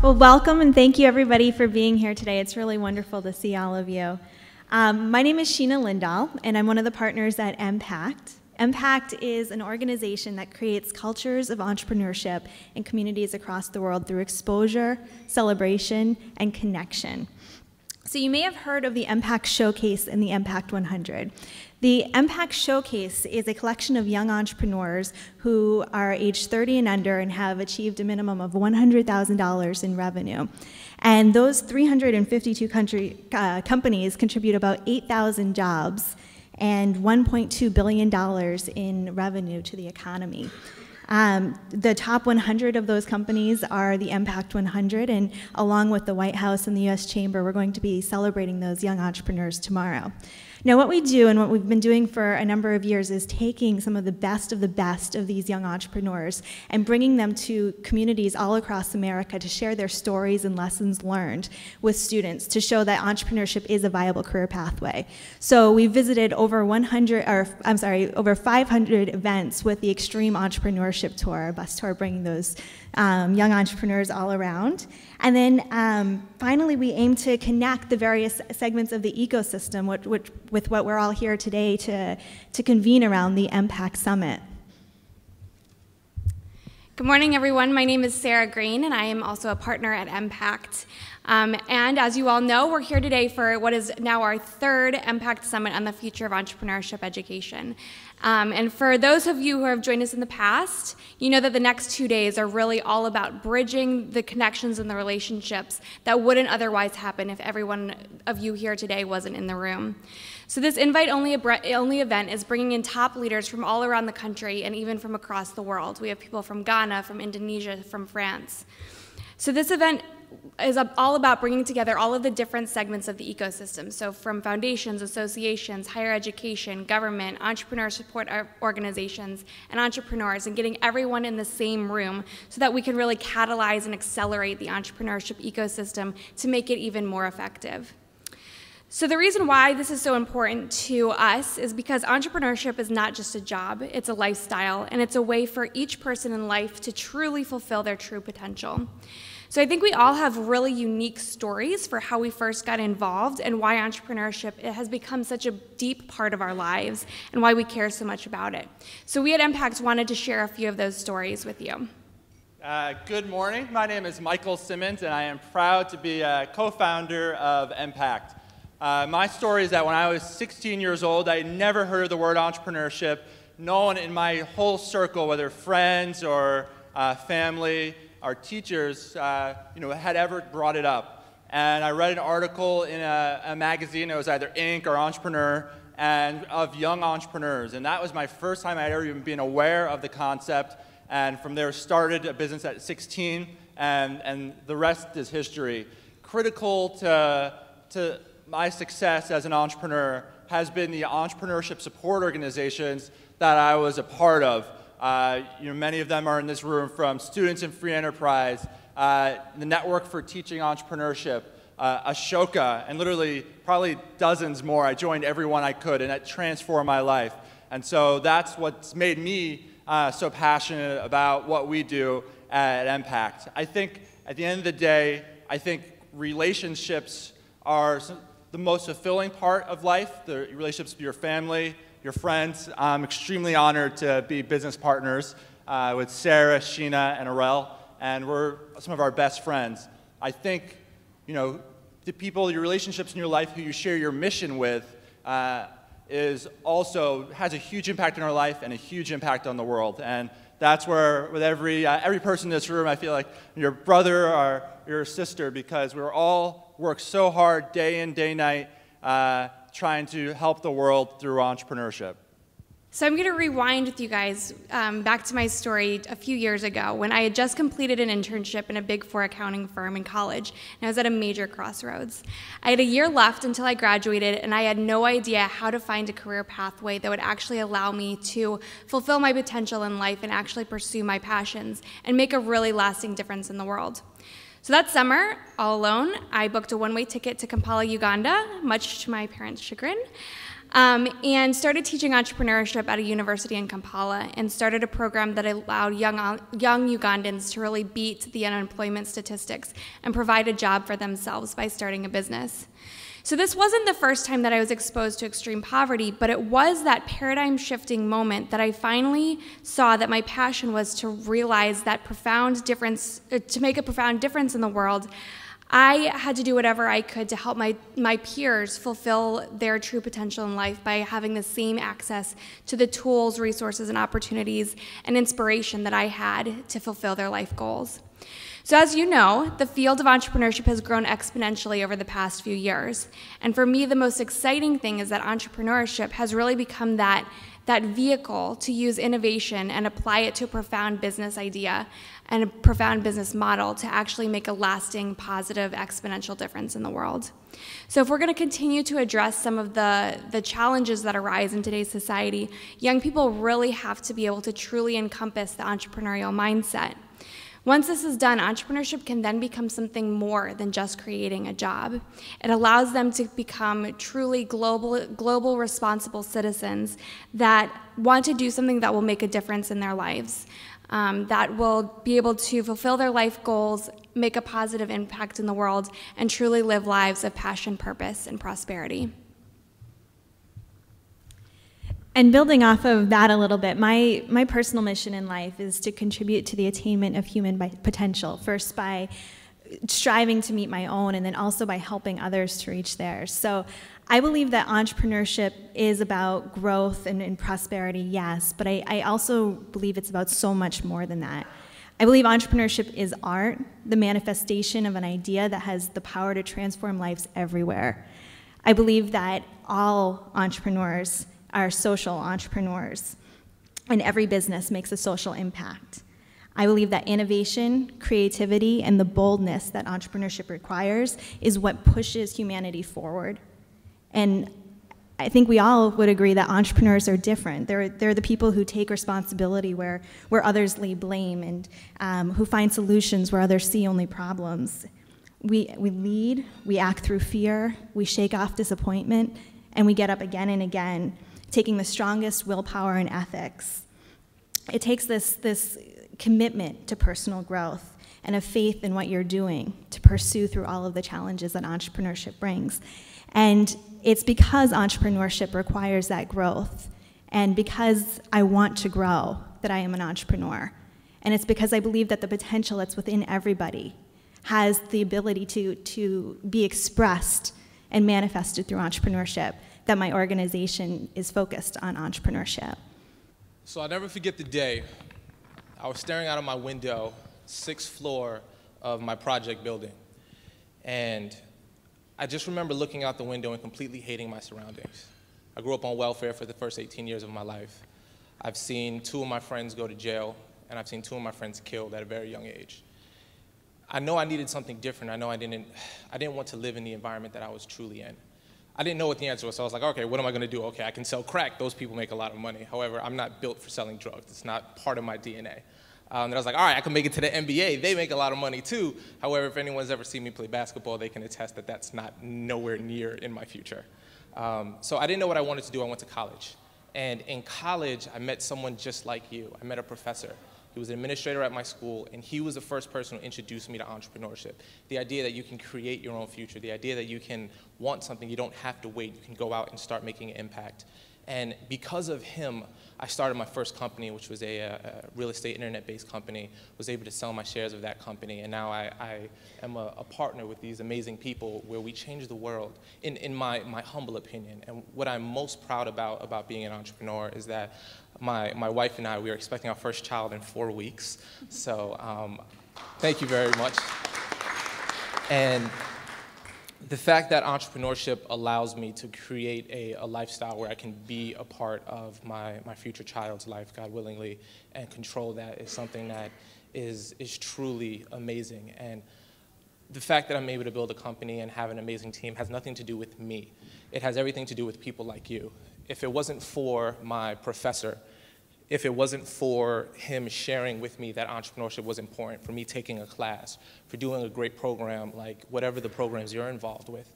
Well, welcome and thank you everybody for being here today. It's really wonderful to see all of you. My name is Sheena Lindahl, and I'm one of the partners at Empact. Empact is an organization that creates cultures of entrepreneurship in communities across the world through exposure, celebration, and connection. So you may have heard of the Impact Showcase and the Impact 100. The Impact Showcase is a collection of young entrepreneurs who are age 30 and under and have achieved a minimum of $100,000 in revenue. And those 352 companies contribute about 8,000 jobs and $1.2 billion in revenue to the economy. The top 100 of those companies are the Impact 100, and along with the White House and the U.S. Chamber, we're going to be celebrating those young entrepreneurs tomorrow. Now, what we do and what we've been doing for a number of years is taking some of the best of these young entrepreneurs and bringing them to communities all across America to share their stories and lessons learned with students to show that entrepreneurship is a viable career pathway. So we visited over 500 events with the Extreme Entrepreneurship Tour, a bus tour bringing those young entrepreneurs all around. And then finally, we aim to connect the various segments of the ecosystem with what we're all here today to convene around the Impact Summit. Good morning, everyone. My name is Sarah Green, and I am also a partner at Impact. And as you all know, we're here today for what is now our third Impact Summit on the future of entrepreneurship education. And for those of you who have joined us in the past, you know that the next 2 days are really all about bridging the connections and the relationships that wouldn't otherwise happen if every one of you here today wasn't in the room. So this invite-only event is bringing in top leaders from all around the country and even from across the world. We have people from Ghana, from Indonesia, from France. So this event is all about bringing together all of the different segments of the ecosystem. So from foundations, associations, higher education, government, entrepreneur support organizations, and entrepreneurs, and getting everyone in the same room so that we can really catalyze and accelerate the entrepreneurship ecosystem to make it even more effective. So the reason why this is so important to us is because entrepreneurship is not just a job, it's a lifestyle, and it's a way for each person in life to truly fulfill their true potential. So I think we all have really unique stories for how we first got involved and why entrepreneurship has become such a deep part of our lives and why we care so much about it. So we at Impact wanted to share a few of those stories with you. Good morning. My name is Michael Simmons, and I am proud to be a co-founder of Impact. My story is that when I was 16 years old, I had never heard of the word entrepreneurship. No one in my whole circle, whether friends or family, our teachers, had ever brought it up. And I read an article in a magazine, it was either Inc. or Entrepreneur, and of young entrepreneurs. And that was my first time I'd ever even been aware of the concept. And from there, started a business at 16, and the rest is history. Critical to my success as an entrepreneur has been the entrepreneurship support organizations that I was a part of. Many of them are in this room, from Students in Free Enterprise, the Network for Teaching Entrepreneurship, Ashoka, and literally probably dozens more. I joined every one I could, and that transformed my life. And so that's what's made me so passionate about what we do at Impact. I think at the end of the day, I think relationships are the most fulfilling part of life, the relationships with your family, your friends. I'm extremely honored to be business partners with Sarah, Sheena, and Arel, and we're some of our best friends. I think, the people, your relationships in your life who you share your mission with has a huge impact on our life and a huge impact on the world. And that's where, with every person in this room, I feel like your brother or your sister, because we're all work so hard day in, day night, trying to help the world through entrepreneurship. So I'm going to rewind with you guys back to my story a few years ago when I had just completed an internship in a Big Four accounting firm in college, and I was at a major crossroads. I had a year left until I graduated, and I had no idea how to find a career pathway that would actually allow me to fulfill my potential in life and actually pursue my passions and make a really lasting difference in the world. So that summer, all alone, I booked a one-way ticket to Kampala, Uganda, much to my parents' chagrin. and started teaching entrepreneurship at a university in Kampala, and started a program that allowed young Ugandans to really beat the unemployment statistics and provide a job for themselves by starting a business. So this wasn't the first time that I was exposed to extreme poverty, but it was that paradigm-shifting moment that I finally saw that my passion was to realize that profound difference, to make a profound difference in the world. I had to do whatever I could to help my peers fulfill their true potential in life by having the same access to the tools, resources, and opportunities and inspiration that I had to fulfill their life goals. So as you know, the field of entrepreneurship has grown exponentially over the past few years. And for me, the most exciting thing is that entrepreneurship has really become that vehicle to use innovation and apply it to a profound business idea and a profound business model to actually make a lasting, positive, exponential difference in the world. So if we're going to continue to address some of the challenges that arise in today's society, young people really have to be able to truly encompass the entrepreneurial mindset. Once this is done, entrepreneurship can then become something more than just creating a job. It allows them to become truly global responsible citizens that want to do something that will make a difference in their lives, that will be able to fulfill their life goals, make a positive impact in the world, and truly live lives of passion, purpose, and prosperity. And building off of that a little bit, my personal mission in life is to contribute to the attainment of human potential, first by striving to meet my own, and then also by helping others to reach theirs. So I believe that entrepreneurship is about growth and prosperity, yes, but I also believe it's about so much more than that. I believe entrepreneurship is art, the manifestation of an idea that has the power to transform lives everywhere. I believe that all entrepreneurs are social entrepreneurs, and every business makes a social impact. I believe that innovation, creativity, and the boldness that entrepreneurship requires is what pushes humanity forward. And I think we all would agree that entrepreneurs are different. They're the people who take responsibility where others lay blame, and who find solutions where others see only problems. We lead, we act through fear, we shake off disappointment, and we get up again and again, taking the strongest willpower and ethics. It takes this commitment to personal growth and a faith in what you're doing to pursue through all of the challenges that entrepreneurship brings. And it's because entrepreneurship requires that growth, and because I want to grow, that I am an entrepreneur. And it's because I believe that the potential that's within everybody has the ability to be expressed and manifested through entrepreneurship, that my organization is focused on entrepreneurship. So I'll never forget the day I was staring out of my window, 6th floor of my project building. And I just remember looking out the window and completely hating my surroundings. I grew up on welfare for the first 18 years of my life. I've seen 2 of my friends go to jail, and I've seen 2 of my friends killed at a very young age. I know I needed something different. I know I didn't want to live in the environment that I was truly in. I didn't know what the answer was, so I was like, okay, what am I going to do? Okay, I can sell crack. Those people make a lot of money. However, I'm not built for selling drugs. It's not part of my DNA. And I was like, all right, I can make it to the NBA. They make a lot of money too. However, if anyone's ever seen me play basketball, they can attest that that's not nowhere near in my future. So I didn't know what I wanted to do. I went to college. And in college, I met someone just like you. I met a professor. He was an administrator at my school, and he was the first person who introduced me to entrepreneurship. The idea that you can create your own future, the idea that you can want something, you don't have to wait, you can go out and start making an impact. And because of him, I started my first company, which was a real estate internet-based company, was able to sell my shares of that company, and now I am a partner with these amazing people where we change the world, in my humble opinion. And what I'm most proud about being an entrepreneur is that my wife and I, we are expecting our first child in 4 weeks. So thank you very much. And the fact that entrepreneurship allows me to create a lifestyle where I can be a part of my future child's life, God willingly, and control that is something that is truly amazing. And the fact that I'm able to build a company and have an amazing team has nothing to do with me. It has everything to do with people like you. If it wasn't for my professor, if it wasn't for him sharing with me that entrepreneurship was important, for me taking a class, for doing a great program like whatever the programs you're involved with,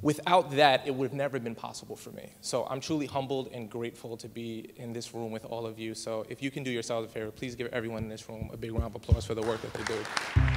Without that, it would have never been possible for me. So I'm truly humbled and grateful to be in this room with all of you. So if you can do yourselves a favor, please give everyone in this room a big round of applause for the work that they do.